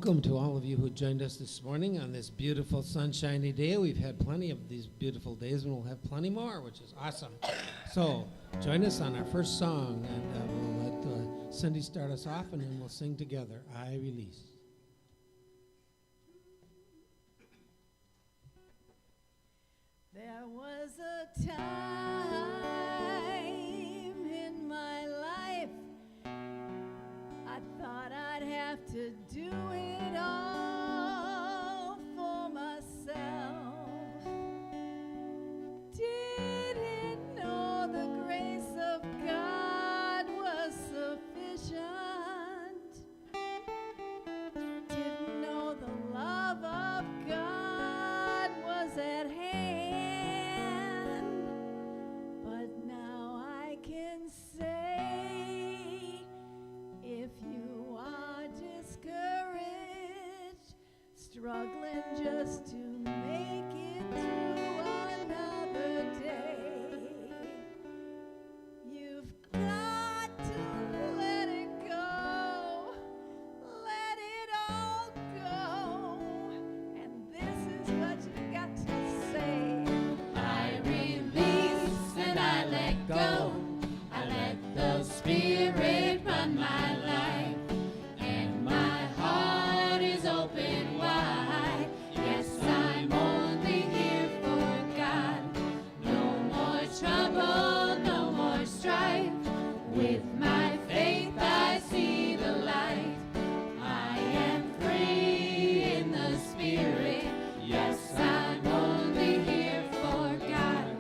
welcome to all of you who joined us this morning on this beautiful sunshiny day. We've had plenty of these beautiful days, and we'll have plenty more, which is awesome. So join us on our first song, and we'll let Cindy start us off, and then we'll sing together, I Release. There was a time in my life I thought I'd have to do it all for myself. Didn't know the grace of God was sufficient. Didn't know the love of God was at hand. But now I can say, if you are discouraged, struggling just to make it through another day, you've got to let it go, let it all go, and this is what you've got to say. I release and I let go. I let the Spirit run my life, and my heart is open wide. Yes, I'm only here for God. No more trouble, no more strife. With my faith I see the light. I am free in the Spirit. Yes, I'm only here for God.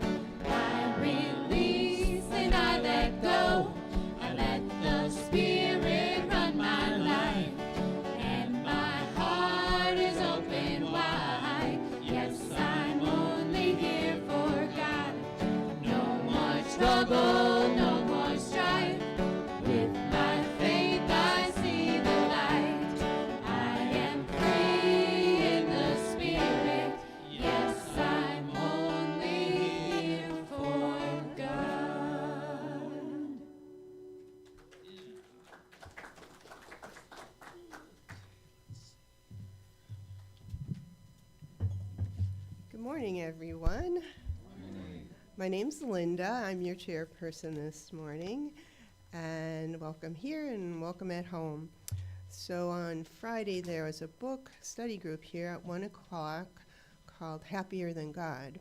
I release and I let go. I let the Spirit run my life, and my heart is open wide. Yes, I'm only here for God. No more trouble, no more strife. With my faith I see the light. I am free in the Spirit. Yes, I'm only here for God. Good morning, everyone. My name's Linda. I'm your chairperson this morning. And welcome here and welcome at home. So on Friday, there was a book study group here at 1 o'clock called Happier Than God.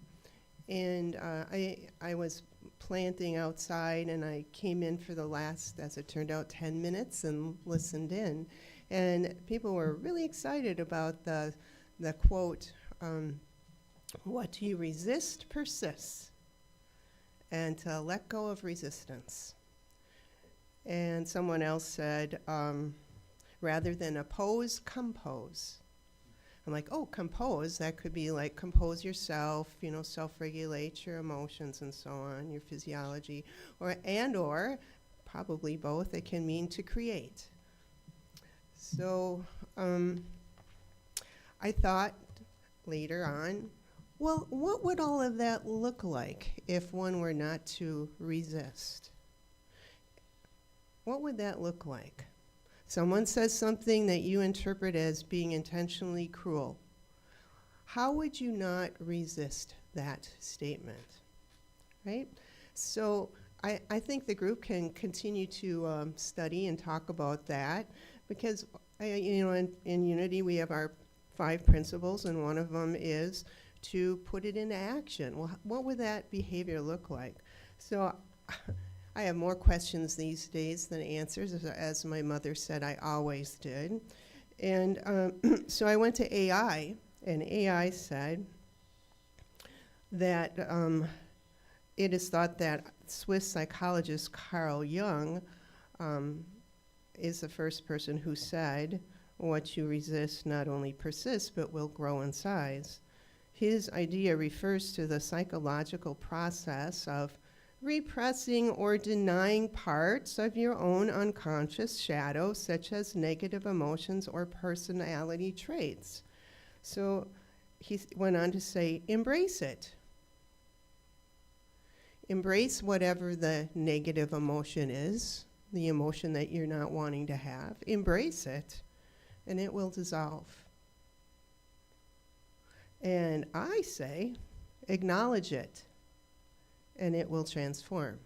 And I was planting outside, and I came in for the last, as it turned out, 10 minutes and listened in. And people were really excited about the quote, what you resist persists, and to let go of resistance. And someone else said, rather than oppose, compose. I'm like, oh, compose, that could be like compose yourself, self-regulate your emotions and so on, your physiology, or probably both, it can mean to create. So I thought later on, well, what would all of that look like if one were not to resist? What would that look like? Someone says something that you interpret as being intentionally cruel. How would you not resist that statement, right? So I think the group can continue to study and talk about that, because in Unity we have our 5 principles, and one of them is to put it into action. Well, what would that behavior look like? So I have more questions these days than answers, as my mother said I always did. And so I went to AI, and AI said that it is thought that Swiss psychologist Carl Jung is the first person who said, what you resist not only persists, but will grow in size. His idea refers to the psychological process of repressing or denying parts of your own unconscious shadow, such as negative emotions or personality traits. So he went on to say, embrace it. Embrace whatever the negative emotion is, the emotion that you're not wanting to have. Embrace it. and it will dissolve. And I say, acknowledge it, and it will transform.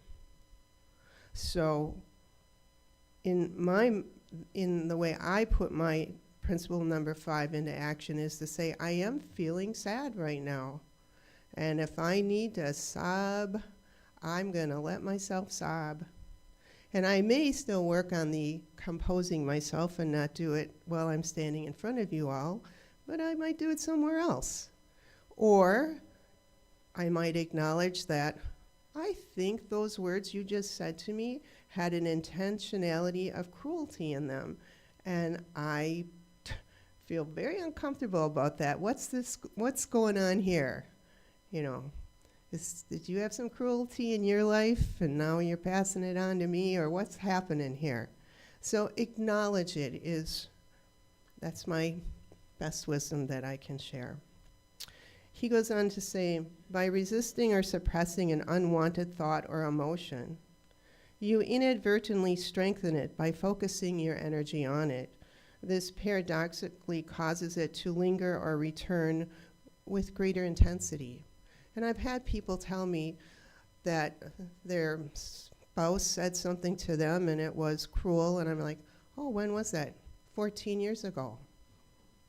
So in the way I put my principle number 5 into action is to say, I am feeling sad right now. And if I need to sob, I'm going to let myself sob. And I may still work on the composing myself and not do it while I'm standing in front of you all, but I might do it somewhere else. Or I might acknowledge that I think those words you just said to me had an intentionality of cruelty in them. And I feel very uncomfortable about that. What's going on here? You know, did you have some cruelty in your life and now you're passing it on to me, or what's happening here? So acknowledge it that's my best wisdom that I can share. He goes on to say, by resisting or suppressing an unwanted thought or emotion, you inadvertently strengthen it by focusing your energy on it. This paradoxically causes it to linger or return with greater intensity. And I've had people tell me that their spouse said something to them and it was cruel, and I'm like, oh, when was that? 14 years ago.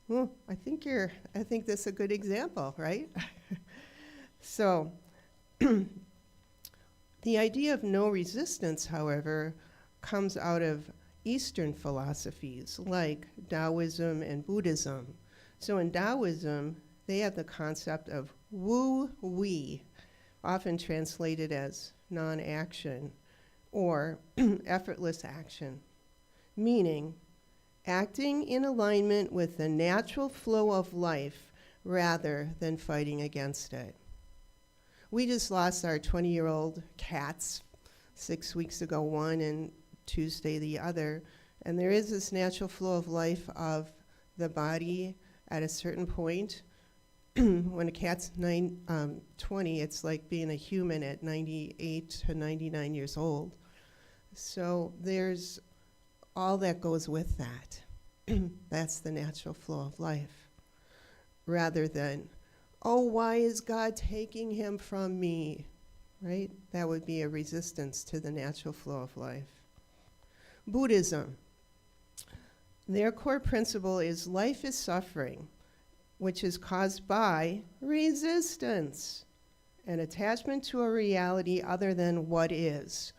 Well, I think that's a good example, right? So the idea of no resistance, however, comes out of Eastern philosophies like Taoism and Buddhism. So in Taoism, they have the concept of wu-wei, often translated as non-action or effortless action, meaning acting in alignment with the natural flow of life rather than fighting against it. We just lost our 20-year-old cats 6 weeks ago, one, and Tuesday the other. And there is this natural flow of life of the body at a certain point. When a cat's 20, it's like being a human at 98 to 99 years old. So there's all that goes with that. That's the natural flow of life. Rather than, oh, why is God taking him from me? Right? That would be a resistance to the natural flow of life. Buddhism. Their core principle is life is suffering, which is caused by resistance, an attachment to a reality other than what is.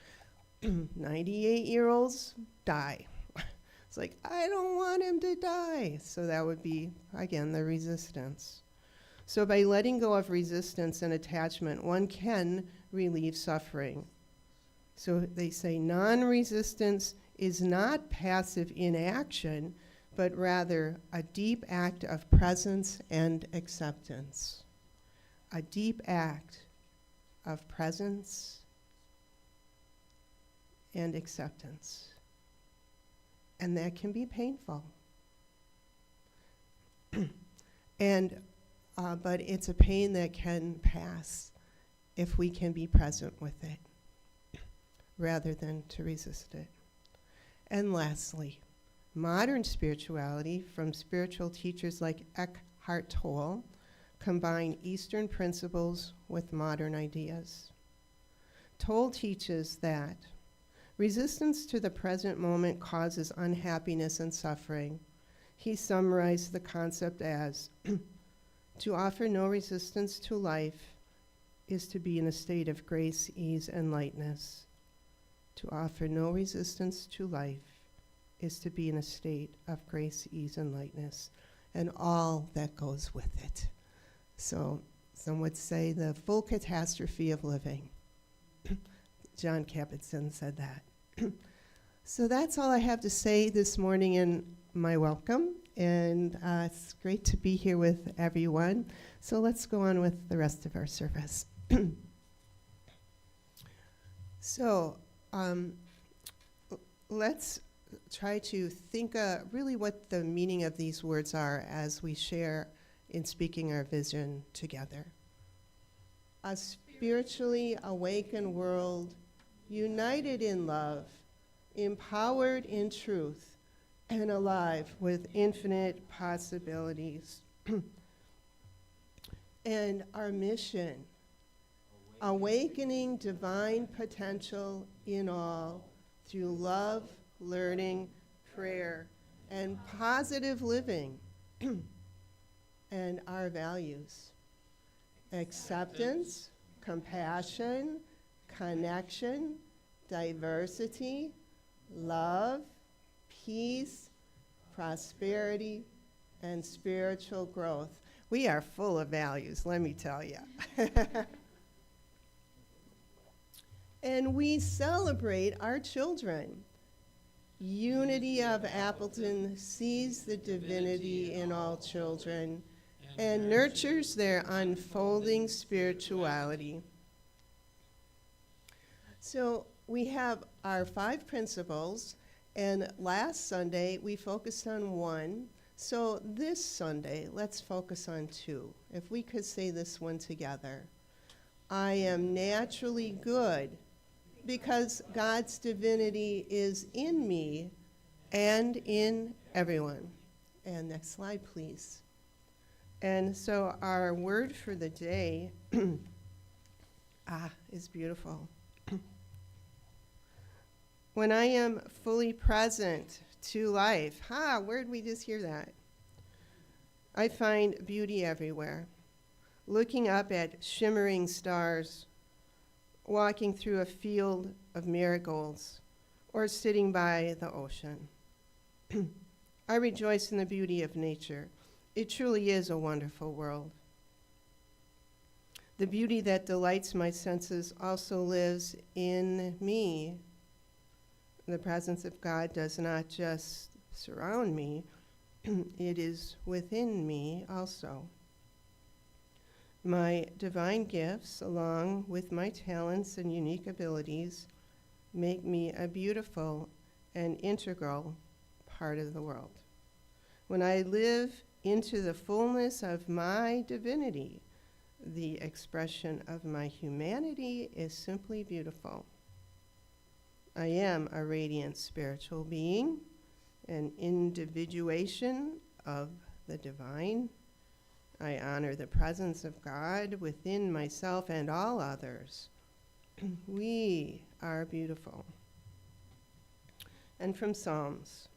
98-year-olds die. It's like, I don't want him to die. So that would be, again, the resistance. So by letting go of resistance and attachment, one can relieve suffering. So they say non-resistance is not passive inaction, but rather a deep act of presence and acceptance. A deep act of presence and acceptance. And that can be painful. But it's a pain that can pass if we can be present with it rather than to resist it. And lastly, modern spirituality from spiritual teachers like Eckhart Tolle combine Eastern principles with modern ideas. Tolle teaches that resistance to the present moment causes unhappiness and suffering. He summarized the concept as, to offer no resistance to life is to be in a state of grace, ease, and lightness. To offer no resistance to life is to be in a state of grace, ease, and lightness, and all that goes with it. So some would say the full catastrophe of living. John Kabat-Zinn said that. So that's all I have to say this morning in my welcome, and it's great to be here with everyone. So let's go on with the rest of our service. So let's try to think really what the meaning of these words are as we share in speaking our vision together. A spiritually awakened world, united in love, empowered in truth, and alive with infinite possibilities. And our mission, awakening divine potential in all through love, learning, prayer, and positive living, and our values: acceptance, compassion, connection, diversity, love, peace, prosperity, and spiritual growth. We are full of values, let me tell you. And we celebrate our children. Unity of Appleton sees the divinity in all children and nurtures their unfolding spirituality. So we have our 5 principles, and last Sunday we focused on 1. So this Sunday, let's focus on 2. If we could say this one together. I am naturally good because God's divinity is in me and in everyone. And next slide, please. And so our word for the day is beautiful. When I am fully present to life. Where did we just hear that? I find beauty everywhere. Looking up at shimmering stars, walking through a field of marigolds, or sitting by the ocean. I rejoice in the beauty of nature. It truly is a wonderful world. The beauty that delights my senses also lives in me. The presence of God does not just surround me, it is within me also. My divine gifts, along with my talents and unique abilities, make me a beautiful and integral part of the world. When I live into the fullness of my divinity, the expression of my humanity is simply beautiful. I am a radiant spiritual being, an individuation of the divine. I honor the presence of God within myself and all others. We are beautiful. And from Psalms,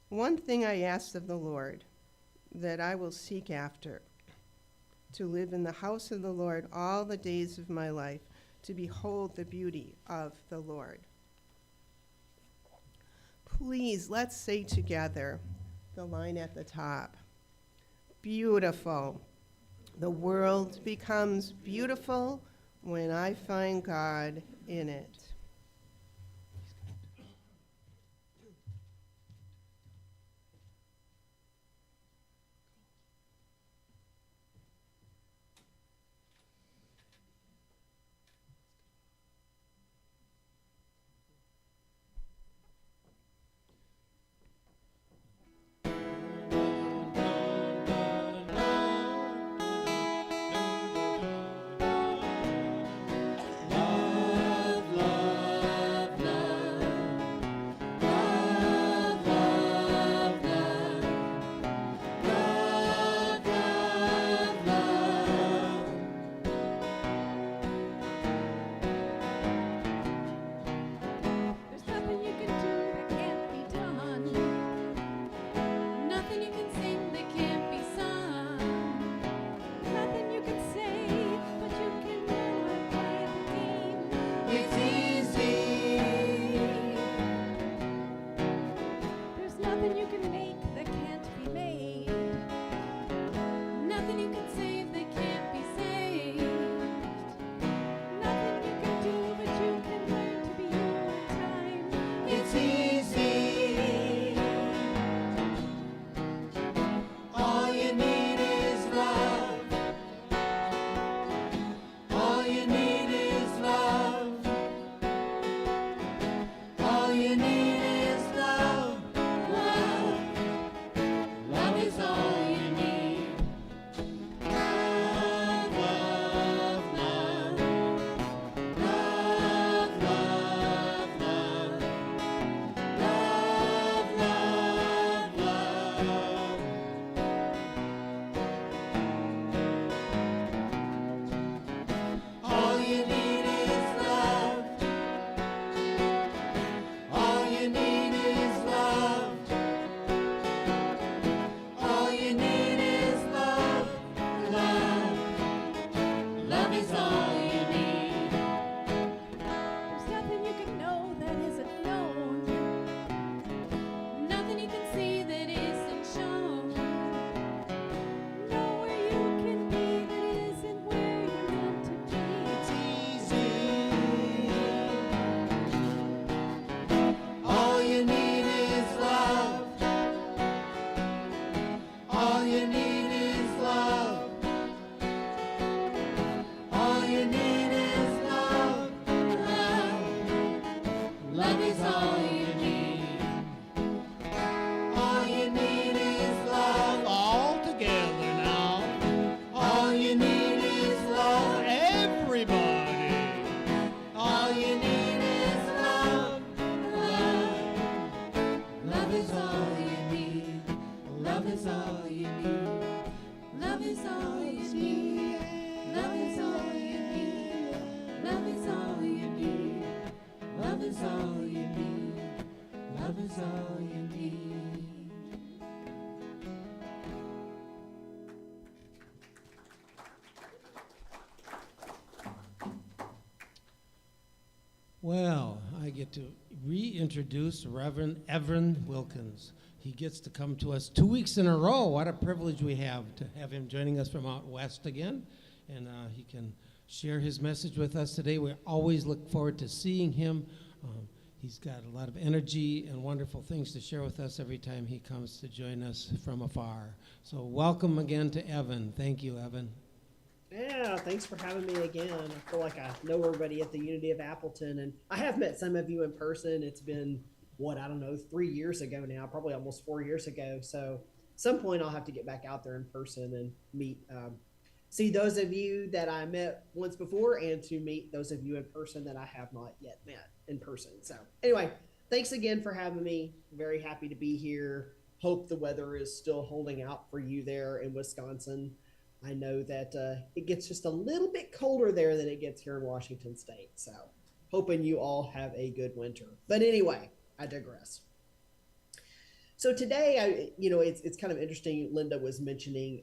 one thing I asked of the Lord, that I will seek after, to live in the house of the Lord all the days of my life, to behold the beauty of the Lord. Please, let's say together the line at the top. Beautiful. The world becomes beautiful when I find God in it. Love, love. is all you need. Well, I get to reintroduce Reverend Evin Wilkins. He gets to come to us 2 weeks in a row. What a privilege we have to have him joining us from out west again. And he can share his message with us today. We always look forward to seeing him. He's got a lot of energy and wonderful things to share with us every time he comes to join us from afar. So welcome again to Evin. Thank you, Evin. Yeah, thanks for having me again. I feel like I know everybody at the Unity of Appleton, and I have met some of you in person. It's been, 3 years ago now, probably almost 4 years ago. So at some point I'll have to get back out there in person and meet, see those of you that I met once before, and to meet those of you in person that I have not yet met in person. So anyway, thanks again for having me. Very happy to be here. Hope the weather is still holding out for you there in Wisconsin. I know that it gets just a little bit colder there than it gets here in Washington State. So hoping you all have a good winter. But anyway, I digress. So today, it's kind of interesting. Linda was mentioning,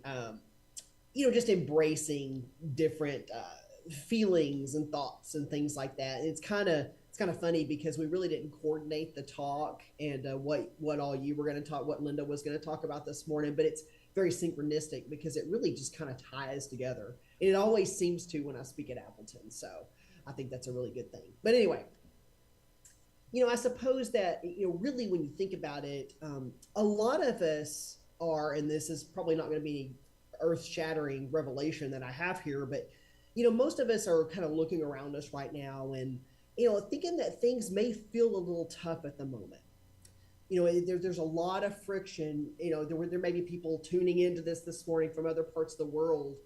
just embracing different feelings and thoughts and things like that. And it's kind of funny because we really didn't coordinate the talk and what all you were going to talk, what Linda was going to talk about this morning. But it's very synchronistic because it really just kind of ties together. And it always seems to when I speak at Appleton. So I think that's a really good thing. But anyway, I suppose that, really when you think about it, a lot of us are, and this is probably not going to be any earth-shattering revelation that I have here, but, most of us are kind of looking around us right now and, thinking that things may feel a little tough at the moment. There's a lot of friction. There may be people tuning into this morning from other parts of the world.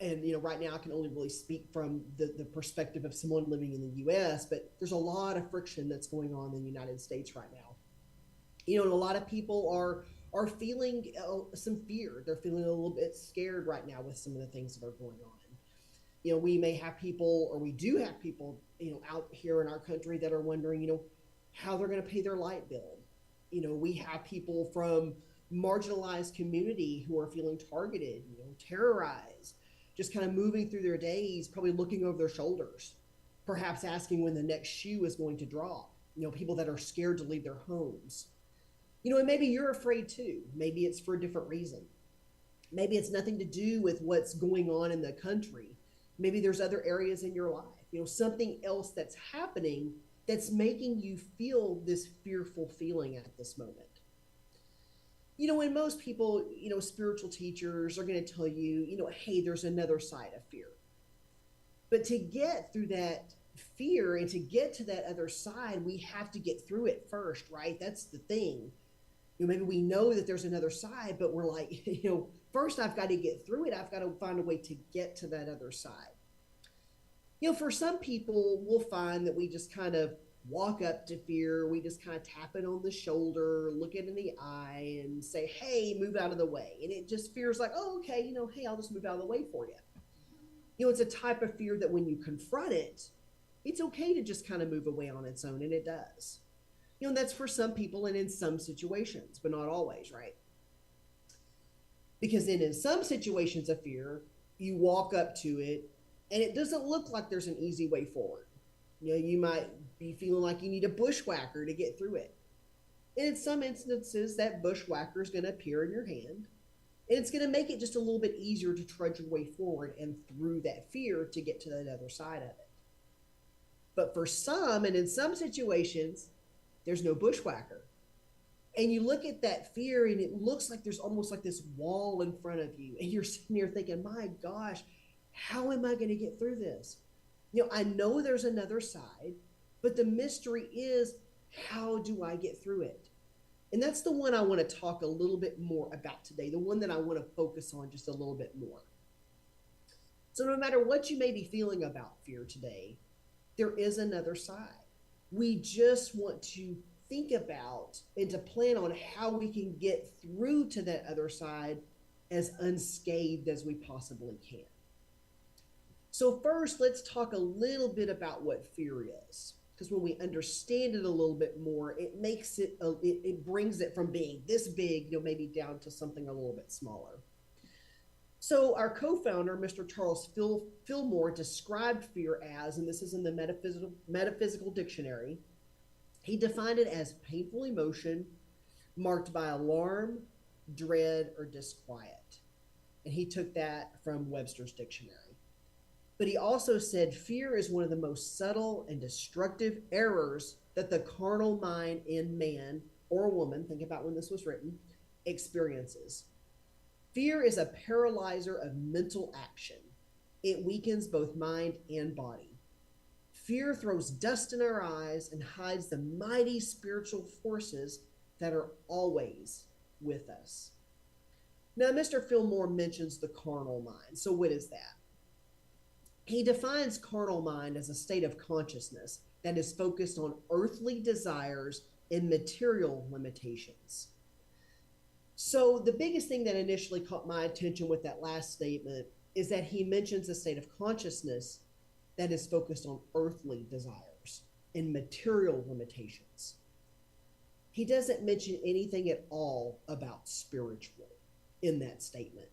And, right now I can only really speak from the perspective of someone living in the U.S., but there's a lot of friction that's going on in the United States right now. And a lot of people are feeling some fear. They're feeling a little bit scared right now with some of the things that are going on. We may have people, or we do have people, out here in our country that are wondering, how they're going to pay their light bill. We have people from marginalized community who are feeling targeted, terrorized, just kind of moving through their days, probably looking over their shoulders, perhaps asking when the next shoe is going to drop. People that are scared to leave their homes. And maybe you're afraid too. Maybe it's for a different reason. Maybe it's nothing to do with what's going on in the country. Maybe there's other areas in your life, something else that's happening that's making you feel this fearful feeling at this moment. And most people, spiritual teachers are going to tell you, hey, there's another side of fear. But to get through that fear and to get to that other side, we have to get through it first, right? That's the thing. Maybe we know that there's another side, but we're like, first I've got to get through it. I've got to find a way to get to that other side. For some people, we'll find that we just kind of walk up to fear. We just kind of tap it on the shoulder, look it in the eye and say, hey, move out of the way. And it just feels like, oh, okay, hey, I'll just move out of the way for you. It's a type of fear that when you confront it, it's okay to just kind of move away on its own. And it does. And that's for some people and in some situations, but not always, right? Because then in some situations of fear, you walk up to it and it doesn't look like there's an easy way forward. You might be feeling like you need a bushwhacker to get through it. And in some instances, that bushwhacker is going to appear in your hand. And it's going to make it just a little bit easier to trudge your way forward and through that fear to get to that other side of it. But for some, and in some situations, there's no bushwhacker. And you look at that fear and it looks like there's almost like this wall in front of you. And you're sitting there thinking, my gosh, how am I going to get through this? I know there's another side, but the mystery is, how do I get through it? And that's the one I want to talk a little bit more about today, the one that I want to focus on just a little bit more. So no matter what you may be feeling about fear today, there is another side. We just want to think about and to plan on how we can get through to that other side as unscathed as we possibly can. So first, let's talk a little bit about what fear is. because when we understand it a little bit more, it makes it, it brings it from being this big, maybe down to something a little bit smaller. So our co-founder, Mr. Charles Fillmore, described fear as, and this is in the metaphysical dictionary, he defined it as painful emotion marked by alarm, dread, or disquiet. And he took that from Webster's dictionary. But he also said fear is one of the most subtle and destructive errors that the carnal mind in man or woman, think about when this was written, experiences. Fear is a paralyzer of mental action. It weakens both mind and body. Fear throws dust in our eyes and hides the mighty spiritual forces that are always with us. Now, Mr. Fillmore mentions the carnal mind. So what is that? He defines carnal mind as a state of consciousness that is focused on earthly desires and material limitations. So the biggest thing that initially caught my attention with that last statement is that he mentions a state of consciousness that is focused on earthly desires and material limitations. He doesn't mention anything at all about spiritual in that statement.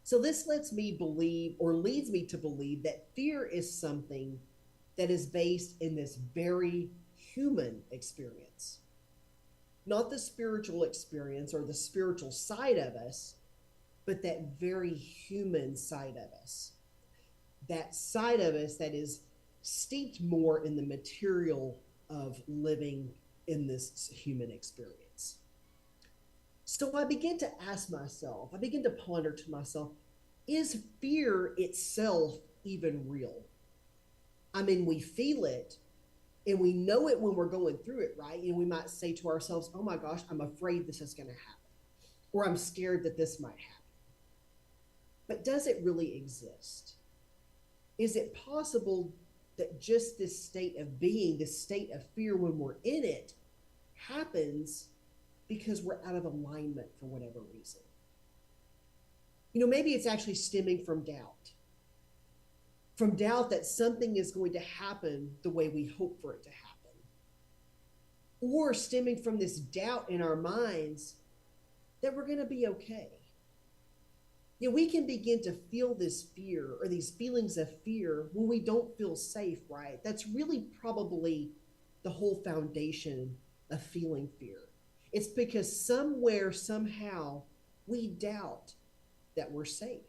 So this lets me believe, or leads me to believe, that fear is something that is based in this very human experience. Not the spiritual experience or the spiritual side of us, but that very human side of us. That side of us that is steeped more in the material of living in this human experience. So I begin to ask myself, I begin to ponder to myself, is fear itself even real? I mean, we feel it and we know it when we're going through it, right? And we might say to ourselves, oh my gosh, I'm afraid this is going to happen, or I'm scared that this might happen. But does it really exist? Is it possible that just this state of being, this state of fear when we're in it, happens because we're out of alignment for whatever reason? Maybe it's actually stemming from doubt that something is going to happen the way we hope for it to happen, or stemming from this doubt in our minds that we're going to be okay. We can begin to feel this fear or these feelings of fear when we don't feel safe, right? That's really probably the whole foundation of feeling fear. It's because somewhere, somehow, we doubt that we're safe.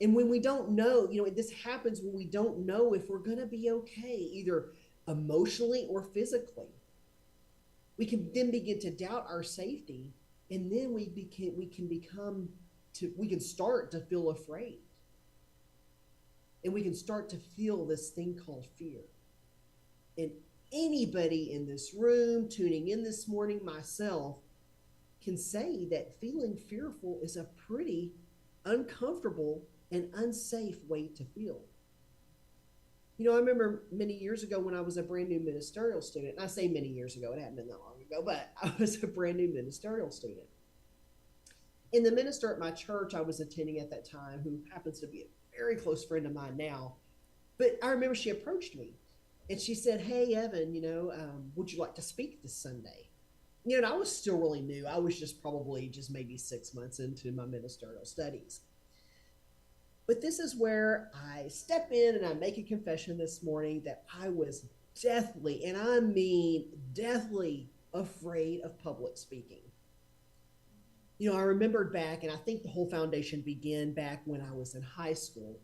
And when we don't know, this happens when we don't know if we're going to be okay, either emotionally or physically. We can then begin to doubt our safety, and then we can start to feel afraid. And we can start to feel this thing called fear. And anybody in this room, tuning in this morning, myself, can say that feeling fearful is a pretty uncomfortable and unsafe way to feel. I remember many years ago when I was a brand new ministerial student, and I say many years ago, it hadn't been that long ago, but I was a brand new ministerial student. And the minister at my church I was attending at that time, who happens to be a very close friend of mine now, but I remember she approached me and she said, hey, Evan, would you like to speak this Sunday? And I was still really new. I was probably maybe 6 months into my ministerial studies. But this is where I step in and I make a confession this morning that I was deathly, and I mean deathly, afraid of public speaking. I remembered back, and I think the whole foundation began back when I was in high school.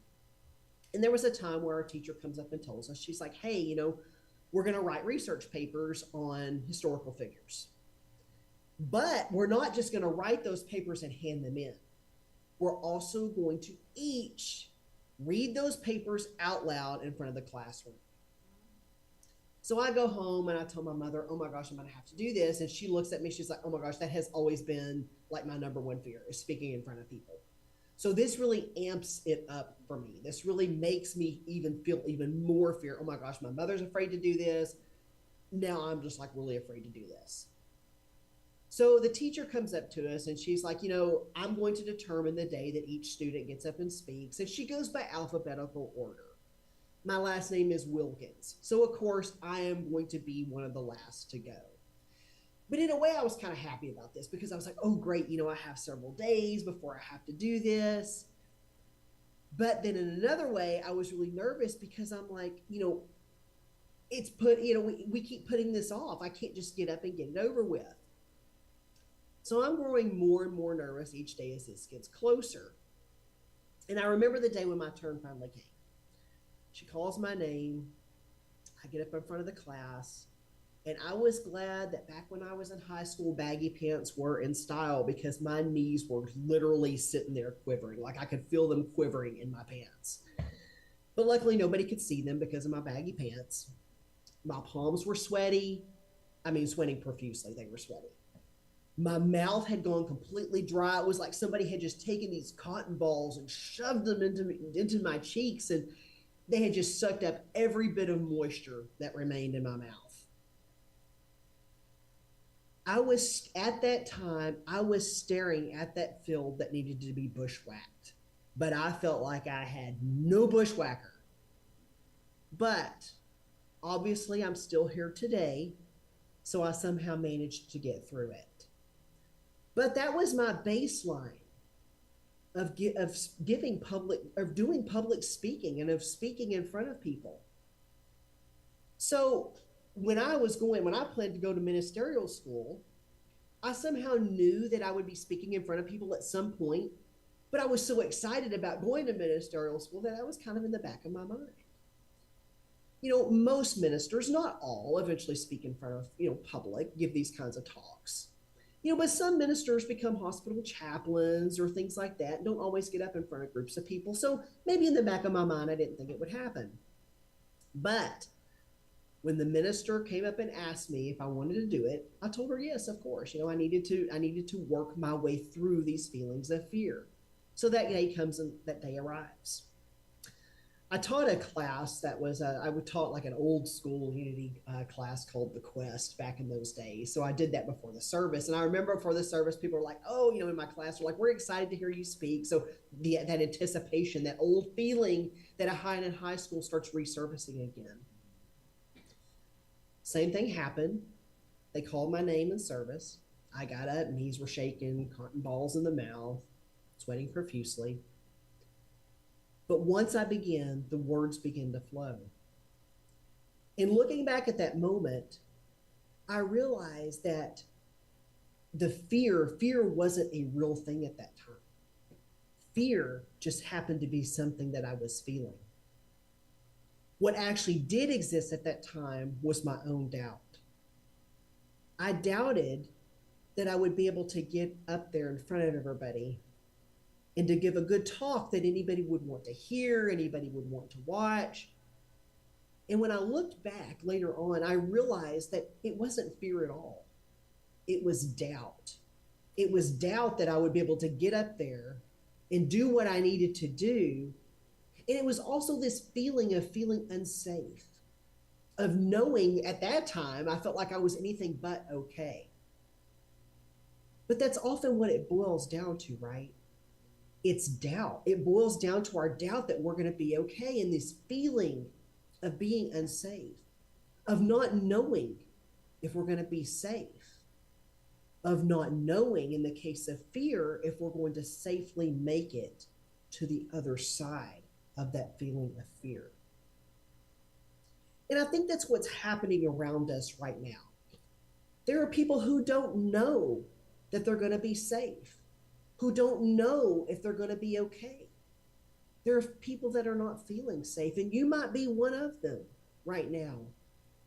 And there was a time where our teacher comes up and tells us, she's like, hey, we're going to write research papers on historical figures. But we're not just going to write those papers and hand them in. We're also going to each read those papers out loud in front of the classroom. So I go home and I tell my mother, oh my gosh, I'm going to have to do this. And she looks at me, she's like, oh my gosh, that has always been like my number one fear, is speaking in front of people. So this really amps it up for me. This really makes me feel even more fear. Oh my gosh, my mother's afraid to do this. Now I'm just really afraid to do this. So the teacher comes up to us and she's like, I'm going to determine the day that each student gets up and speaks. And she goes by alphabetical order. My last name is Wilkins. So, of course, I am going to be one of the last to go. But in a way, I was kind of happy about this because I was like, oh, great, I have several days before I have to do this. But then in another way, I was really nervous because I'm like, it's we keep putting this off. I can't just get up and get it over with. So I'm growing more and more nervous each day as this gets closer. And I remember the day when my turn finally came. She calls my name. I get up in front of the class. And I was glad that back when I was in high school, baggy pants were in style because my knees were literally sitting there quivering. Like I could feel them quivering in my pants. But luckily nobody could see them because of my baggy pants. My palms were sweaty. I mean, sweating profusely. They were sweaty. My mouth had gone completely dry. It was like somebody had just taken these cotton balls and shoved them into my cheeks, and they had just sucked up every bit of moisture that remained in my mouth. At that time, I was staring at that field that needed to be bushwhacked, but I felt like I had no bushwhacker. But obviously, I'm still here today, so I somehow managed to get through it. But that was my baseline of doing public speaking and of speaking in front of people. So when I planned to go to ministerial school, I somehow knew that I would be speaking in front of people at some point, but I was so excited about going to ministerial school that I was kind of in the back of my mind. Most ministers, not all, eventually speak in front of, public, give these kinds of talks. But some ministers become hospital chaplains or things like that and don't always get up in front of groups of people. So maybe in the back of my mind, I didn't think it would happen. But when the minister came up and asked me if I wanted to do it, I told her yes, of course. I needed to work my way through these feelings of fear. So that day comes and that day arrives. I taught a class that was, I would taught like an old school Unity class called The Quest back in those days. So I did that before the service. And I remember before the service, people were like, oh, in my class, they're like, we're excited to hear you speak. So that anticipation, that old feeling that I had in high school starts resurfacing again. Same thing happened. They called my name in service. I got up, knees were shaking, cotton balls in the mouth, sweating profusely. But once I began, the words began to flow. And looking back at that moment, I realized that the fear wasn't a real thing at that time. Fear just happened to be something that I was feeling. What actually did exist at that time was my own doubt. I doubted that I would be able to get up there in front of everybody and to give a good talk that anybody would want to hear, anybody would want to watch. And when I looked back later on, I realized that it wasn't fear at all. It was doubt. It was doubt that I would be able to get up there and do what I needed to do. And it was also this feeling of feeling unsafe, of knowing at that time, I felt like I was anything but okay. But that's often what it boils down to, right? It's doubt. It boils down to our doubt that we're going to be okay, and this feeling of being unsafe, of not knowing if we're going to be safe, of not knowing in the case of fear if we're going to safely make it to the other side of that feeling of fear. And I think that's what's happening around us right now. There are people who don't know that they're going to be safe, who don't know if they're going to be okay. There are people that are not feeling safe, and you might be one of them right now.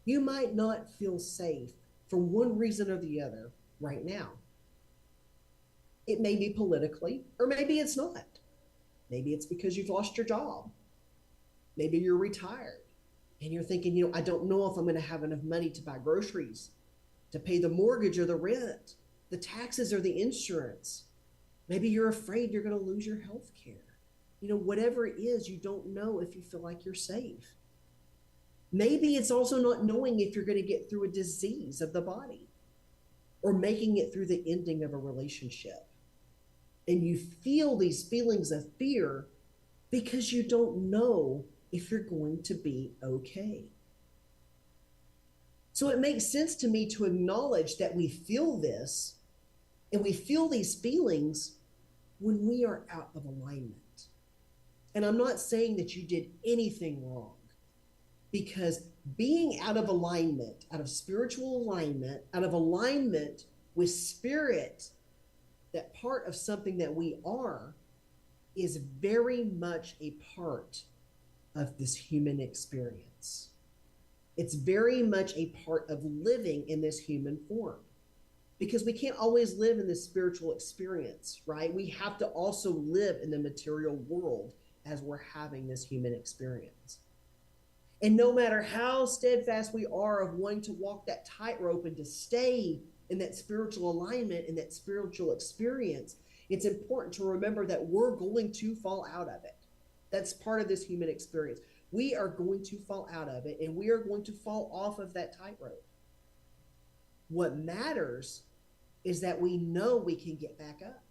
You might not feel safe for one reason or the other right now. It may be politically, or maybe it's not. Maybe it's because you've lost your job. Maybe you're retired and you're thinking, I don't know if I'm going to have enough money to buy groceries, to pay the mortgage or the rent, the taxes or the insurance. Maybe you're afraid you're going to lose your health care. Whatever it is, you don't know if you feel like you're safe. Maybe it's also not knowing if you're going to get through a disease of the body or making it through the ending of a relationship. And you feel these feelings of fear because you don't know if you're going to be okay. So it makes sense to me to acknowledge that we feel this and we feel these feelings when we are out of alignment. And I'm not saying that you did anything wrong, because being out of alignment, out of spiritual alignment, out of alignment with spirit, that part of something that we are, is very much a part of this human experience. It's very much a part of living in this human form, because we can't always live in this spiritual experience, right? We have to also live in the material world as we're having this human experience. And no matter how steadfast we are of wanting to walk that tightrope and to stay in that spiritual alignment and that spiritual experience, it's important to remember that we're going to fall out of it. That's part of this human experience. We are going to fall out of it, and we are going to fall off of that tightrope. What matters is that we know we can get back up.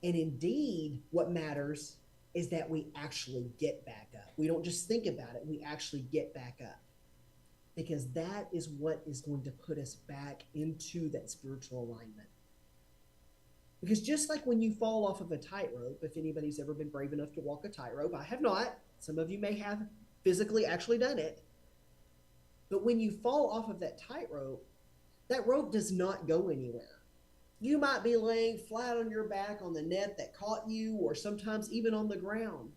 And indeed, what matters is that we actually get back up. We don't just think about it, we actually get back up. Because that is what is going to put us back into that spiritual alignment. Because just like when you fall off of a tightrope, if anybody's ever been brave enough to walk a tightrope, I have not. Some of you may have physically actually done it. But when you fall off of that tightrope, that rope does not go anywhere. You might be laying flat on your back on the net that caught you, or sometimes even on the ground.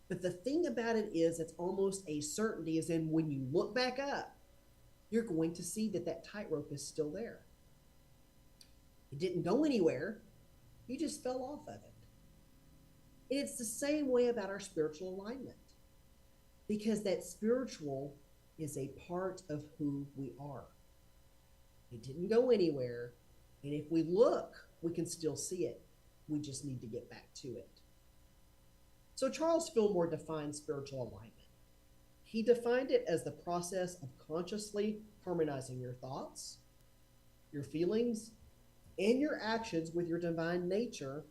But the thing about it is, it's almost a certainty, is in when you look back up, you're going to see that that tightrope is still there. It didn't go anywhere. You just fell off of it. And it's the same way about our spiritual alignment, because that spiritual is a part of who we are. It didn't go anywhere. And if we look, we can still see it. We just need to get back to it. So Charles Fillmore defined spiritual alignment. He defined it as the process of consciously harmonizing your thoughts, your feelings, and your actions with your divine nature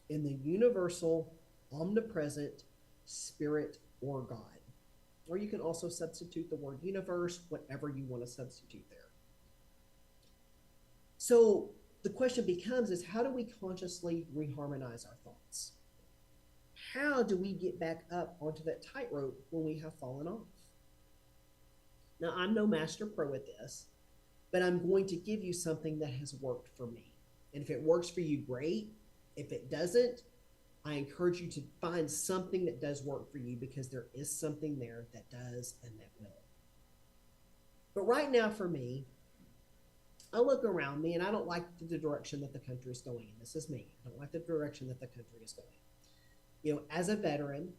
in the universal, omnipresent spirit or God. Or you can also substitute the word universe, whatever you want to substitute there. So the question becomes is, how do we consciously reharmonize our thoughts? How do we get back up onto that tightrope when we have fallen off? Now, I'm no master pro at this, but I'm going to give you something that has worked for me. And if it works for you, great. If it doesn't, I encourage you to find something that does work for you, because there is something there that does and that will. But right now for me, I look around me and I don't like the direction that the country is going in. This is me. I don't like the direction that the country is going. You know, as a veteran,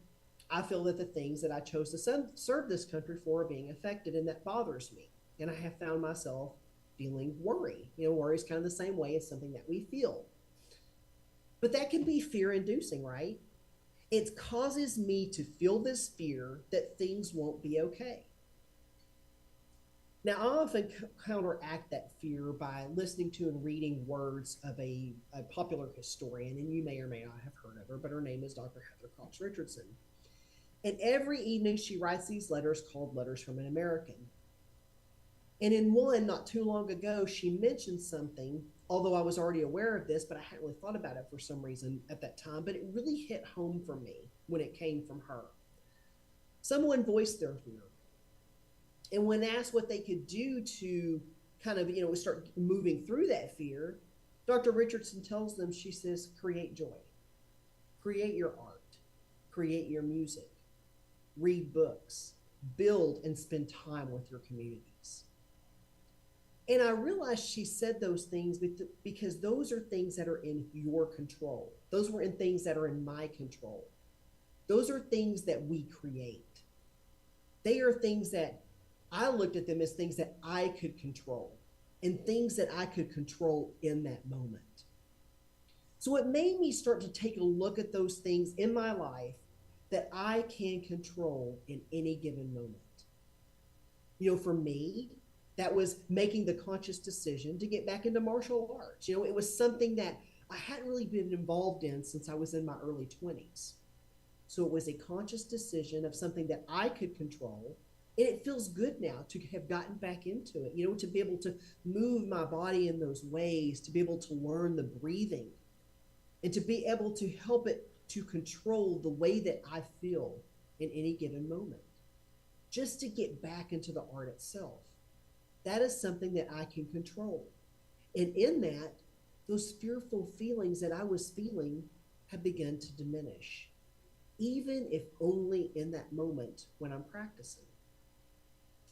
I feel that the things that I chose to serve this country for are being affected, and that bothers me. And I have found myself feeling worry. You know, worry is kind of the same way as something that we feel. But that can be fear-inducing, right? It causes me to feel this fear that things won't be okay. Now, I often counteract that fear by listening to and reading words of a popular historian, and you may or may not have heard of her, but her name is Dr. Heather Cox Richardson. And every evening she writes these letters called Letters from an American. And in one, not too long ago, she mentioned something, although I was already aware of this, but I hadn't really thought about it for some reason at that time, but it really hit home for me when it came from her. Someone voiced their fear. And when asked what they could do to kind of, start moving through that fear, Dr. Richardson tells them, she says, create joy, create your art, create your music, read books, build and spend time with your communities. And I realized she said those things because those are things that are in your control. Those were in things that are in my control. Those are things that we create. They are things that I looked at them as things that I could control, and things that I could control in that moment. So it made me start to take a look at those things in my life that I can control in any given moment. For me, that was making the conscious decision to get back into martial arts. It was something that I hadn't really been involved in since I was in my early 20s. So it was a conscious decision of something that I could control. And it feels good now to have gotten back into it, to be able to move my body in those ways, to be able to learn the breathing, and to be able to help it to control the way that I feel in any given moment, just to get back into the art itself. That is something that I can control. And in that, those fearful feelings that I was feeling have begun to diminish, even if only in that moment when I'm practicing.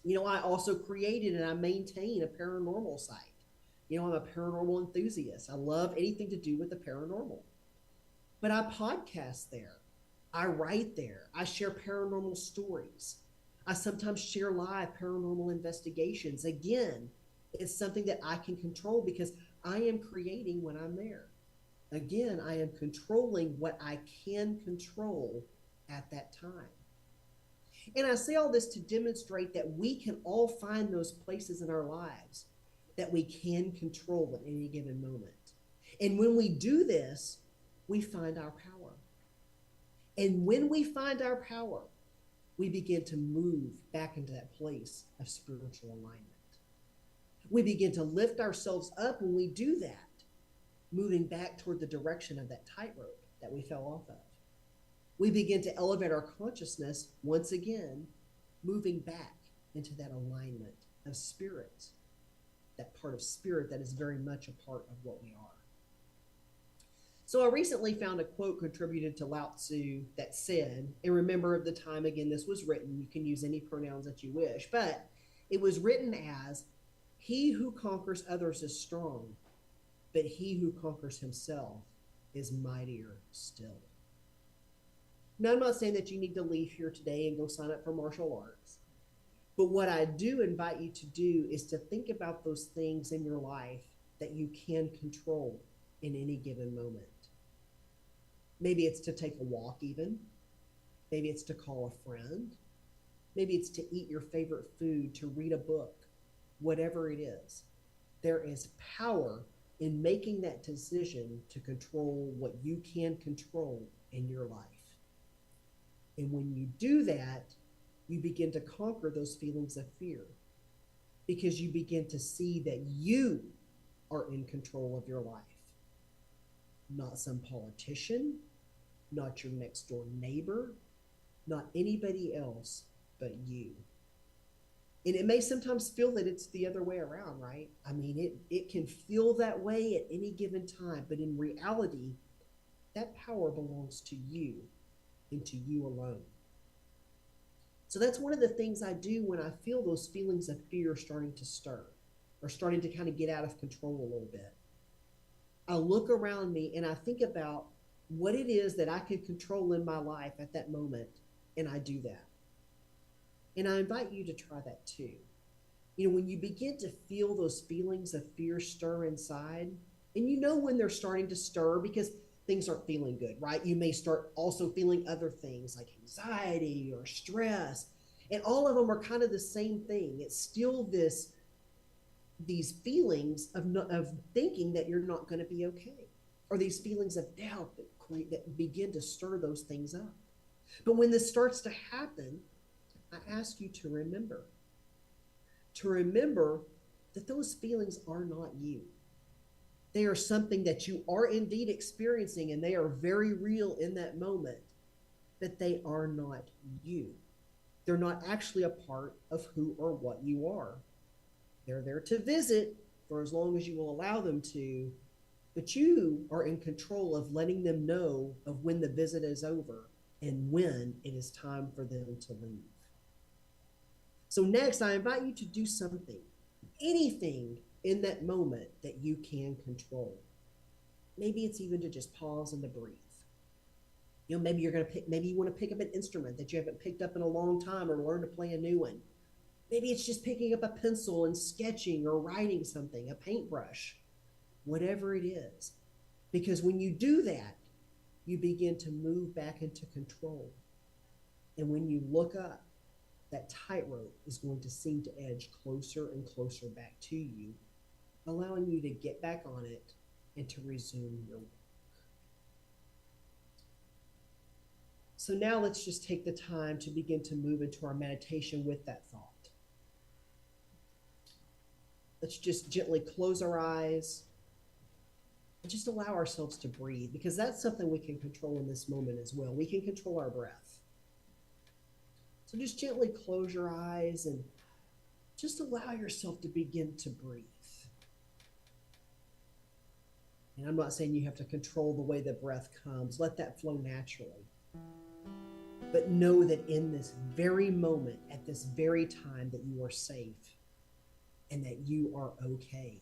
I also created and I maintain a paranormal site. I'm a paranormal enthusiast. I love anything to do with the paranormal. But I podcast there. I write there. I share paranormal stories. I sometimes share live paranormal investigations. Again, it's something that I can control because I am creating when I'm there. Again, I am controlling what I can control at that time. And I say all this to demonstrate that we can all find those places in our lives that we can control at any given moment. And when we do this, we find our power. And when we find our power, we begin to move back into that place of spiritual alignment. We begin to lift ourselves up when we do that, moving back toward the direction of that tightrope that we fell off of. We begin to elevate our consciousness once again, moving back into that alignment of spirit, that part of spirit that is very much a part of what we are. So I recently found a quote contributed to Lao Tzu that said, and remember at the time, again, this was written, you can use any pronouns that you wish, but it was written as, "He who conquers others is strong, but he who conquers himself is mightier still." Now, I'm not saying that you need to leave here today and go sign up for martial arts. But what I do invite you to do is to think about those things in your life that you can control in any given moment. Maybe it's to take a walk even. Maybe it's to call a friend. Maybe it's to eat your favorite food, to read a book, whatever it is. There is power in making that decision to control what you can control in your life. And when you do that, you begin to conquer those feelings of fear because you begin to see that you are in control of your life. Not some politician, not your next door neighbor, not anybody else but you. And it may sometimes feel that it's the other way around, right? I mean, it can feel that way at any given time, but in reality, that power belongs to you and to you alone. So that's one of the things I do when I feel those feelings of fear starting to stir or starting to kind of get out of control a little bit. I look around me and I think about what it is that I can control in my life at that moment, and I do that. And I invite you to try that too. When you begin to feel those feelings of fear stir inside, and you know when they're starting to stir because things aren't feeling good, right? You may start also feeling other things like anxiety or stress, and all of them are kind of the same thing. It's still these feelings of thinking that you're not going to be okay, or these feelings of doubt that begin to stir those things up. But when this starts to happen, I ask you to remember that those feelings are not you. They are something that you are indeed experiencing, and they are very real in that moment, but they are not you. They're not actually a part of who or what you are. They're there to visit for as long as you will allow them to, but you are in control of letting them know of when the visit is over and when it is time for them to leave. So next, I invite you to do something, anything in that moment that you can control. Maybe it's even to just pause and to breathe. Maybe you want to pick up an instrument that you haven't picked up in a long time, or learn to play a new one. Maybe it's just picking up a pencil and sketching or writing something, a paintbrush, whatever it is. Because when you do that, you begin to move back into control. And when you look up, that tightrope is going to seem to edge closer and closer back to you, allowing you to get back on it and to resume your work. So now let's just take the time to begin to move into our meditation with that thought. Let's just gently close our eyes and just allow ourselves to breathe, because that's something we can control in this moment as well. We can control our breath. So just gently close your eyes and just allow yourself to begin to breathe. And I'm not saying you have to control the way the breath comes. Let that flow naturally. But know that in this very moment, at this very time, that you are safe and that you are okay.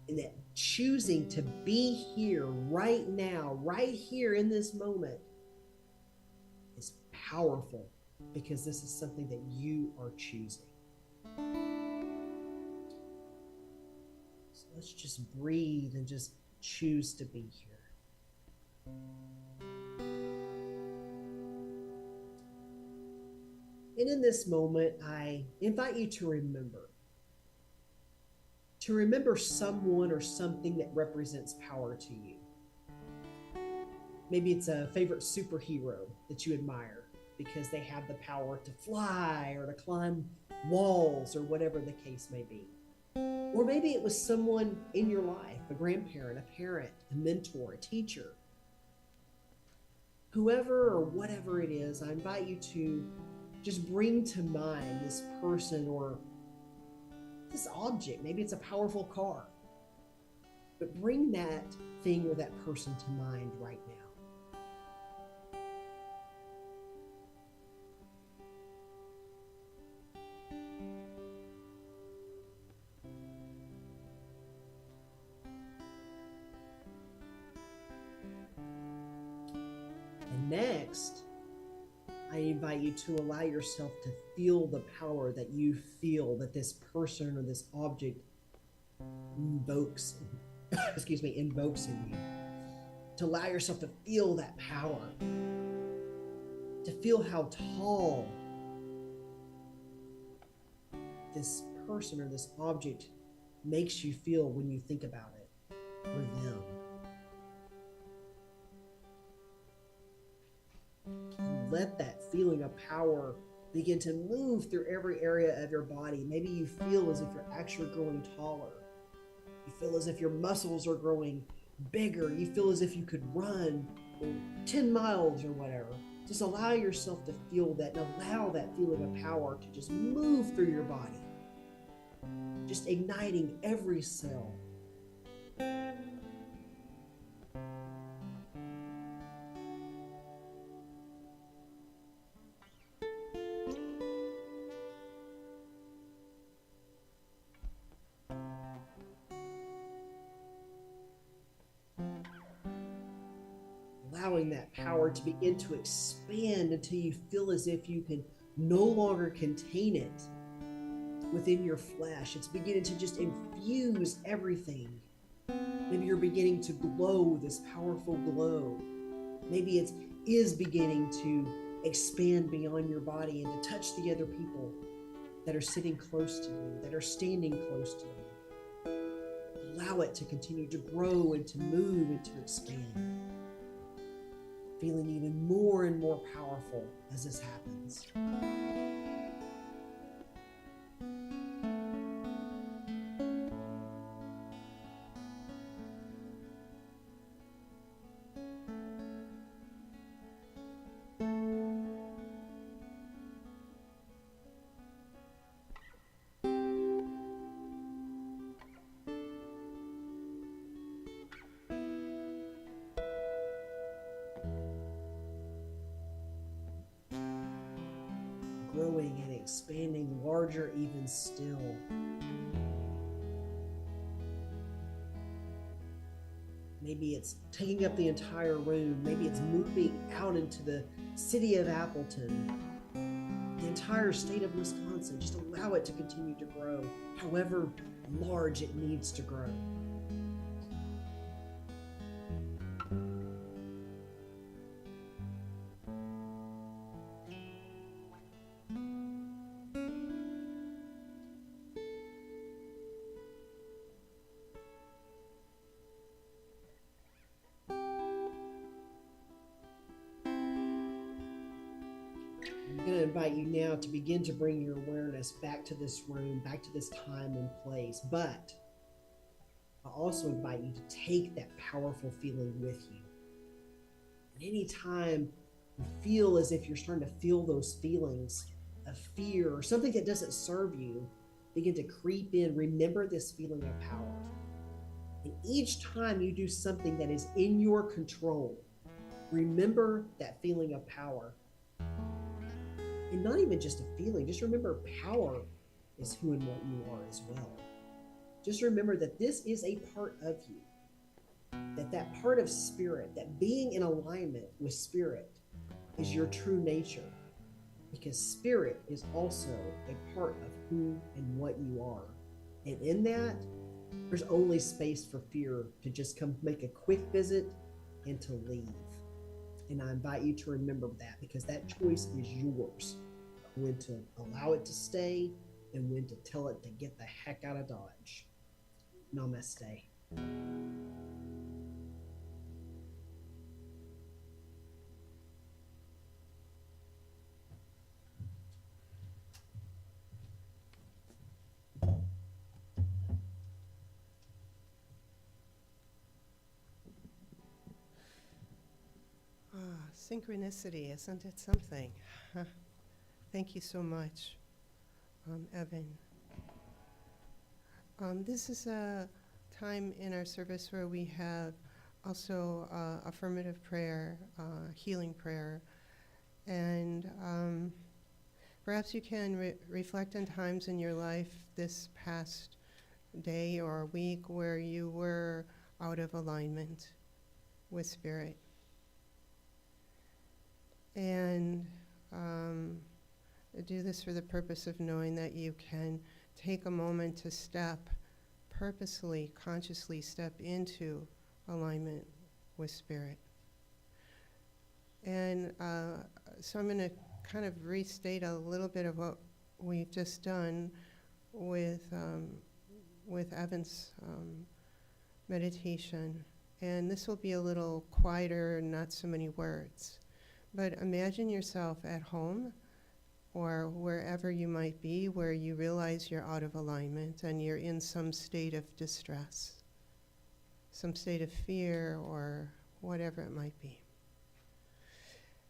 And that choosing to be here right now, right here in this moment, is powerful, because this is something that you are choosing. So let's just breathe and just choose to be here. And in this moment, I invite you to remember someone or something that represents power to you. Maybe it's a favorite superhero that you admire because they have the power to fly or to climb walls or whatever the case may be. Or maybe it was someone in your life, a grandparent, a parent, a mentor, a teacher. Whoever or whatever it is, I invite you to just bring to mind this person or this object. Maybe it's a powerful car. But bring that thing or that person to mind right now. And next, I invite you to allow yourself to feel the power that you feel that this person or this object invokes in you. To allow yourself to feel that power. To feel how tall this person or this object makes you feel when you think about it, or them. Let that feeling of power begin to move through every area of your body. Maybe you feel as if you're actually growing taller. You feel as if your muscles are growing bigger. You feel as if you could run 10 miles or whatever. Just allow yourself to feel that, and allow that feeling of power to just move through your body. Just igniting every cell. Allowing that power to begin to expand until you feel as if you can no longer contain it within your flesh. It's beginning to just infuse everything. Maybe you're beginning to glow, this powerful glow. Maybe it is beginning to expand beyond your body and to touch the other people that are sitting close to you, that are standing close to you. Allow it to continue to grow and to move and to expand. Feeling even more and more powerful as this happens. Growing and expanding larger even still. Maybe it's taking up the entire room. Maybe it's moving out into the city of Appleton, the entire state of Wisconsin. Just allow it to continue to grow, however large it needs to grow. I'm going to invite you now to begin to bring your awareness back to this room, back to this time and place. But I also invite you to take that powerful feeling with you. And anytime you feel as if you're starting to feel those feelings of fear or something that doesn't serve you, begin to creep in. Remember this feeling of power. And each time you do something that is in your control, remember that feeling of power. And not even just a feeling, just remember power is who and what you are as well. Just remember that this is a part of you. That part of spirit, that being in alignment with spirit is your true nature. Because spirit is also a part of who and what you are. And in that, there's only space for fear to just come make a quick visit and to leave. And I invite you to remember that, because that choice is yours. When to allow it to stay and when to tell it to get the heck out of Dodge. Namaste. Synchronicity, isn't it something? Thank you so much, Evin. This is a time in our service where we have also affirmative prayer, healing prayer, and perhaps you can reflect on times in your life this past day or week where you were out of alignment with Spirit. And do this for the purpose of knowing that you can take a moment to purposely, consciously step into alignment with Spirit. And so I'm going to kind of restate a little bit of what we've just done with Evan's meditation. And this will be a little quieter, not so many words. But imagine yourself at home or wherever you might be, where you realize you're out of alignment and you're in some state of distress, some state of fear or whatever it might be.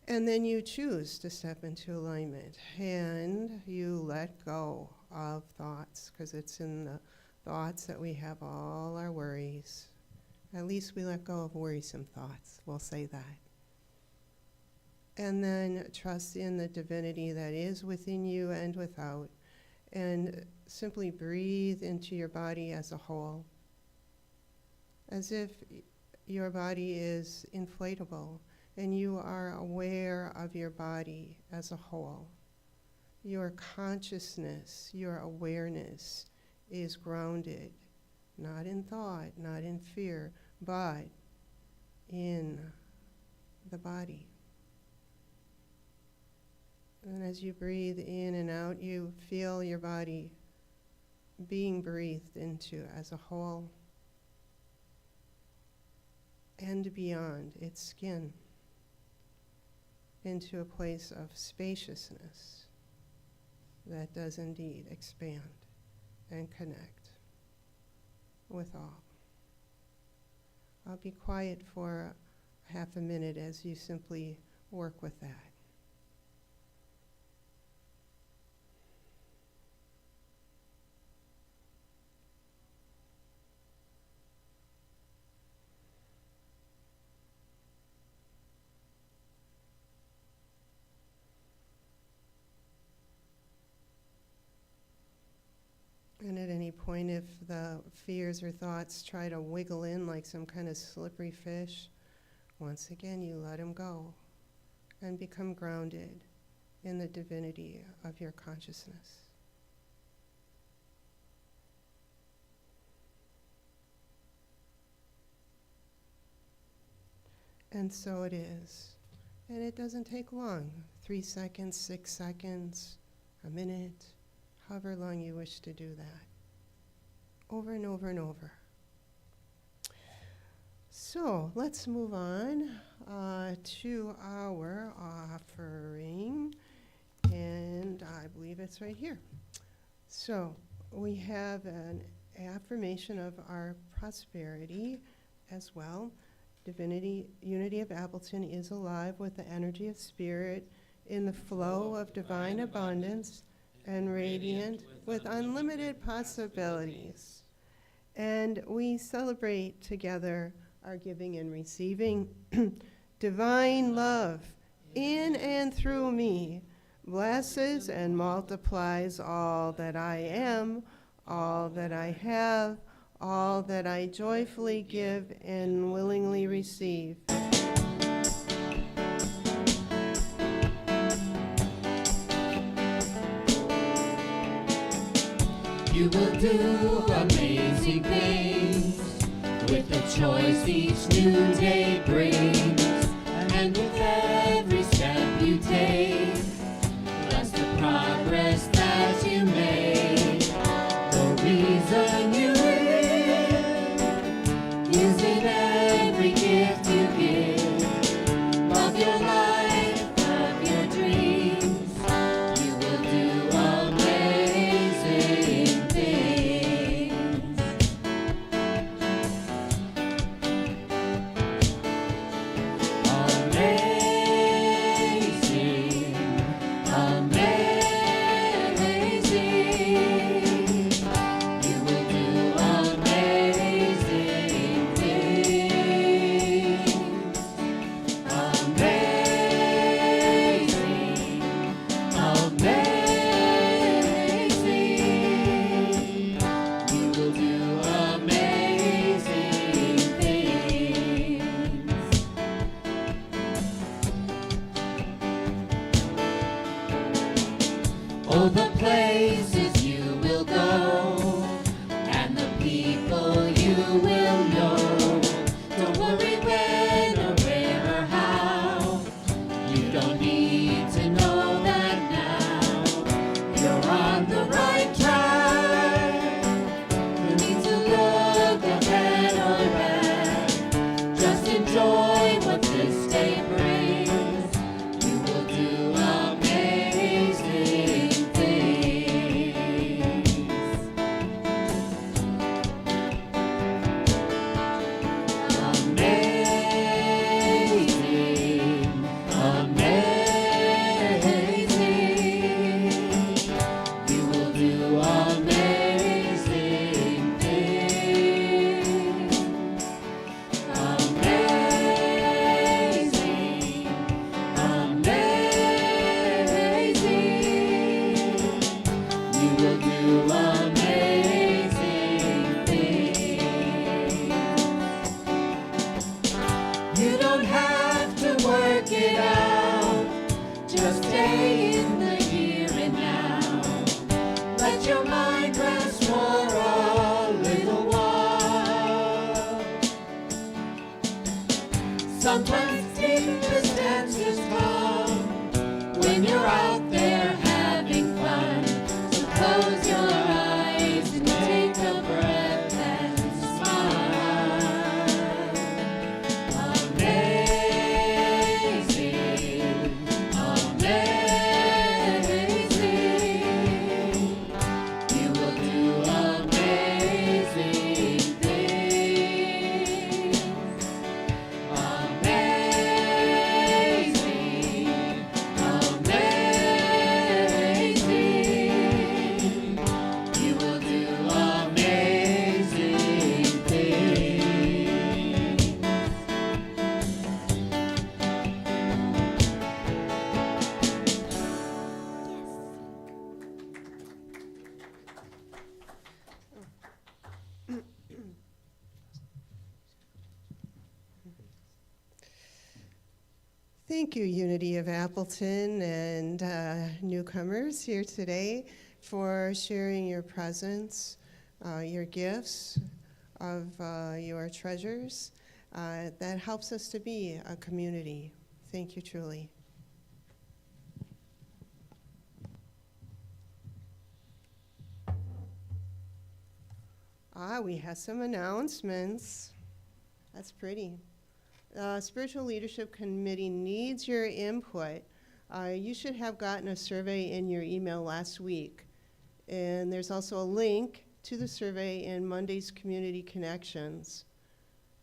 And then you choose to step into alignment and you let go of thoughts, because it's in the thoughts that we have all our worries. At least we let go of worrisome thoughts, we'll say that. And then trust in the divinity that is within you and without, and simply breathe into your body as a whole, as if your body is inflatable and you are aware of your body as a whole. Your consciousness, your awareness is grounded, not in thought, not in fear, but in the body. And as you breathe in and out, you feel your body being breathed into as a whole and beyond its skin into a place of spaciousness that does indeed expand and connect with all. I'll be quiet for half a minute as you simply work with that. And at any point, if the fears or thoughts try to wiggle in like some kind of slippery fish, once again, you let them go and become grounded in the divinity of your consciousness. And so it is. And it doesn't take long, 3 seconds, 6 seconds, a minute, however long you wish to do that, over and over and over. So let's move on to our offering. believe it's right here. So we have an affirmation of our prosperity as well. Divinity, Unity of Appleton is alive with the energy of spirit in the flow of divine abundance and radiant with unlimited possibilities. And we celebrate together our giving and receiving. Divine love in and through me blesses and multiplies all that I am, all that I have, all that I joyfully give and willingly receive. You will do amazing things with the choice each new day brings. And with every step you take, bless the progress that you make. The reason you live is in every gift you give. Love your life, love your dreams. You will do amazing things. Amazing, amazing. You will do amazing things. Amazing, amazing. You will do amazing things. Oh, the places you will go, and the people you will know. Don't worry when or where or how. You don't need to know that now. You're on the right track. You need to look ahead or back. Just enjoy what this day brings. You will do amazing things. Amazing, amazing. You will do amazing things. Amazing, amazing. You will do amazing things. You don't have to work it out. Just stay in the here and now. Let your mind rest for a little while. Sometimes deepest answers come when you're out there having fun. So close your eyes and take a breath and smile. Amazing, amazing. You will do amazing things. Amazing, amazing. You will do amazing things. Thank you, Unity of Appleton and newcomers here today for sharing your presence, your gifts of your treasures. That helps us to be a community. Thank you truly. We have some announcements. That's pretty. Spiritual Leadership Committee needs your input You should have gotten a survey in your email last week. And there's also a link to the survey in Monday's Community Connections.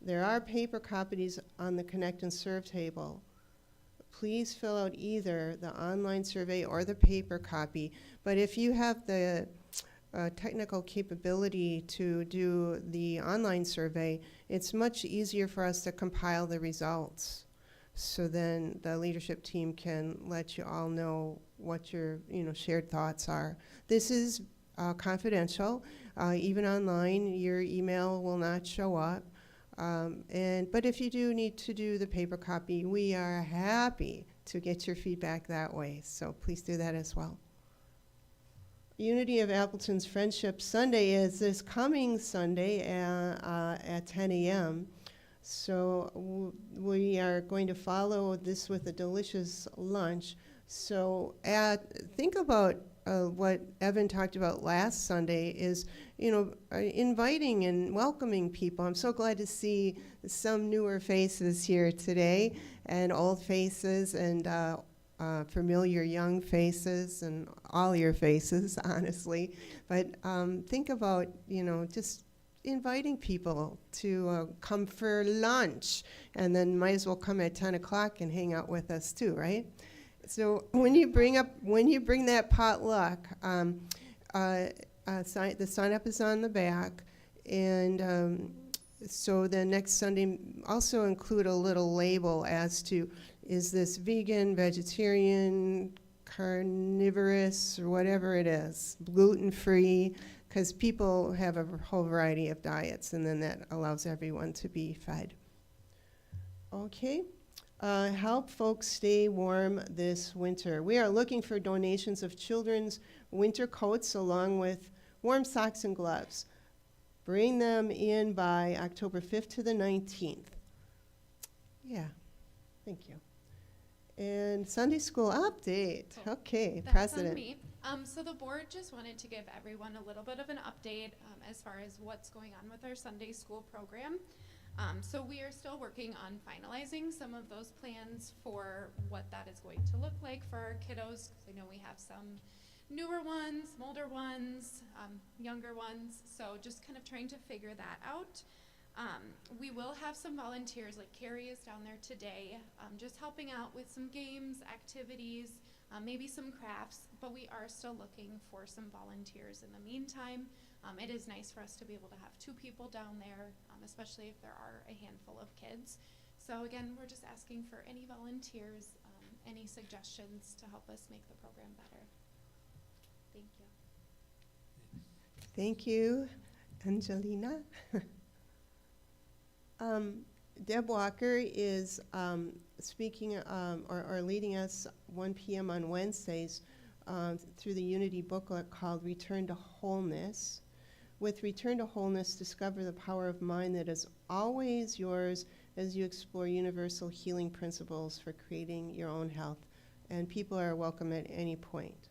There are paper copies on the Connect and Serve table. Please fill out either the online survey or the paper copy. But if you have the technical capability to do the online survey, it's much easier for us to compile the results. So then the leadership team can let you all know what your shared thoughts are. This is confidential. Even online, your email will not show up. But if you do need to do the paper copy, we are happy to get your feedback that way. So please do that as well. Unity of Appleton's Friendship Sunday is this coming Sunday at 10 a.m. So we are going to follow this with a delicious lunch. So think about what Evin talked about last Sunday is, inviting and welcoming people. I'm so glad to see some newer faces here today, and old faces, and familiar young faces, and all your faces, honestly. But think about, just inviting people to come for lunch, and then might as well come at 10 o'clock and hang out with us too, right? So when you bring that potluck, the sign up is on the back, and so the next Sunday also include a little label as to, is this vegan, vegetarian, carnivorous, or whatever it is, gluten-free, because people have a whole variety of diets, and then that allows everyone to be fed. Okay. Help folks stay warm this winter. We are looking for donations of children's winter coats along with warm socks and gloves. Bring them in by October 5th to the 19th. Yeah, thank you. And Sunday school update. Okay, That's President. on me. So the board just wanted to give everyone a little bit of an update as far as what's going on with our Sunday school program. So we are still working on finalizing some of those plans for what that is going to look like for our kiddos, because I know we have some newer ones, some older ones, younger ones, so just kind of trying to figure that out. We will have some volunteers, like Carrie is down there today, just helping out with some games, activities, maybe some crafts, but we are still looking for some volunteers in the meantime. It is nice for us to be able to have 2 people down there, especially if there are a handful of kids. So again, we're just asking for any volunteers, any suggestions to help us make the program better. Thank you. Thank you, Angelina. Deb Walker is speaking or leading us 1 p.m. on Wednesdays through the Unity booklet called Return to Wholeness. With Return to Wholeness, discover the power of mind that is always yours as you explore universal healing principles for creating your own health. And people are welcome at any point.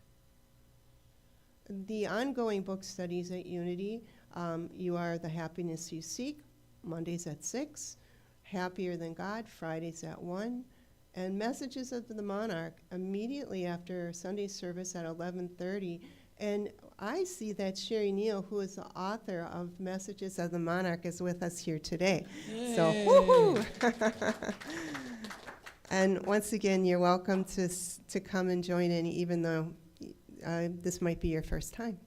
The ongoing book studies at Unity, You Are the Happiness You Seek, Mondays at 6, Happier Than God, Fridays at 1, and Messages of the Monarch immediately after Sunday service at 11:30. And I see that Sherry Neal, who is the author of Messages of the Monarch, is with us here today. Yay. So, woohoo! And once again, you're welcome to come and join in, even though this might be your first time.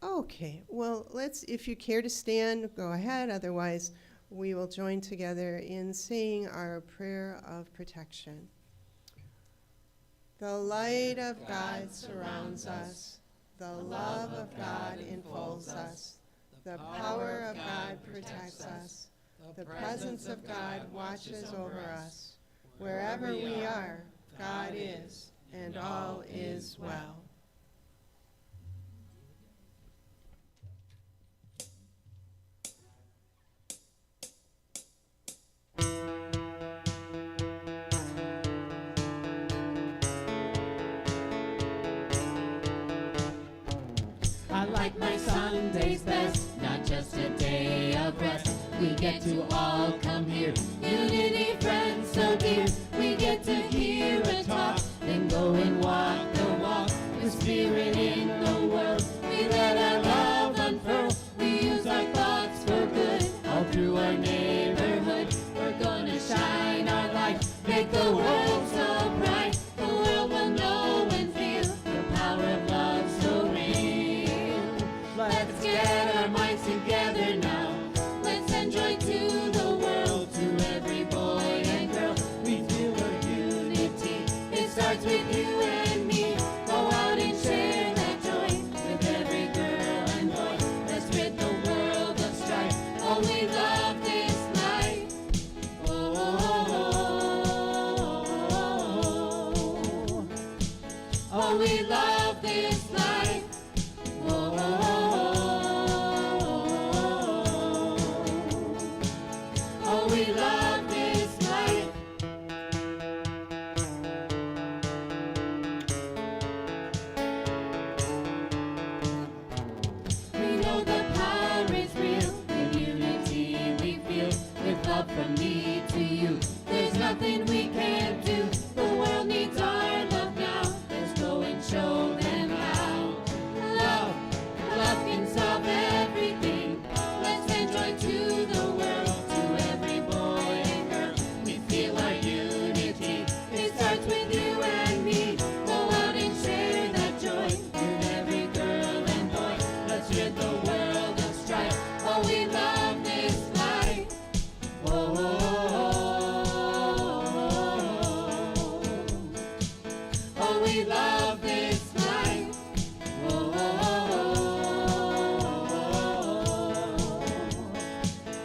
Okay, well, if you care to stand, go ahead. Otherwise, we will join together in saying our prayer of protection. The light of God surrounds us. The love of God enfolds us. The power of God protects us. The presence of God watches over us. Wherever we are, God is, and all is well. I like like my Sunday's best, not just a day of rest. We get to all come here, unity friends so dear. We get to hear a talk, then go and walk the walk. The spirit in the world, we let our love unfurl. We use our thoughts for good, all through our neighborhood. We're gonna shine our light, make the world so bright. The world will know and feel the power of love so real. Let's get our minds together now. Let's send joy to the world, to every boy and girl. We feel our unity, it starts with you and me. Go out and share that joy with every girl and boy. Let's rid the world of strife. Oh, we love this life. Oh, oh, oh, oh, oh, we love this life. Oh, oh, oh, oh, we love this life. We know the power is real, in unity we feel, with love from me to you. There's nothing we can't do, the world needs our love now. Let's go and show them how. Love, love can solve everything. Let's send joy to the world, to every boy and girl. We feel our unity, it starts with you and me. Go out and share that joy with every girl and boy. Let's rid the world of strife. Oh, we love this life. Oh, oh, oh, oh, oh, we love this life. Oh, oh, oh,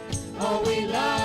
oh, oh, we love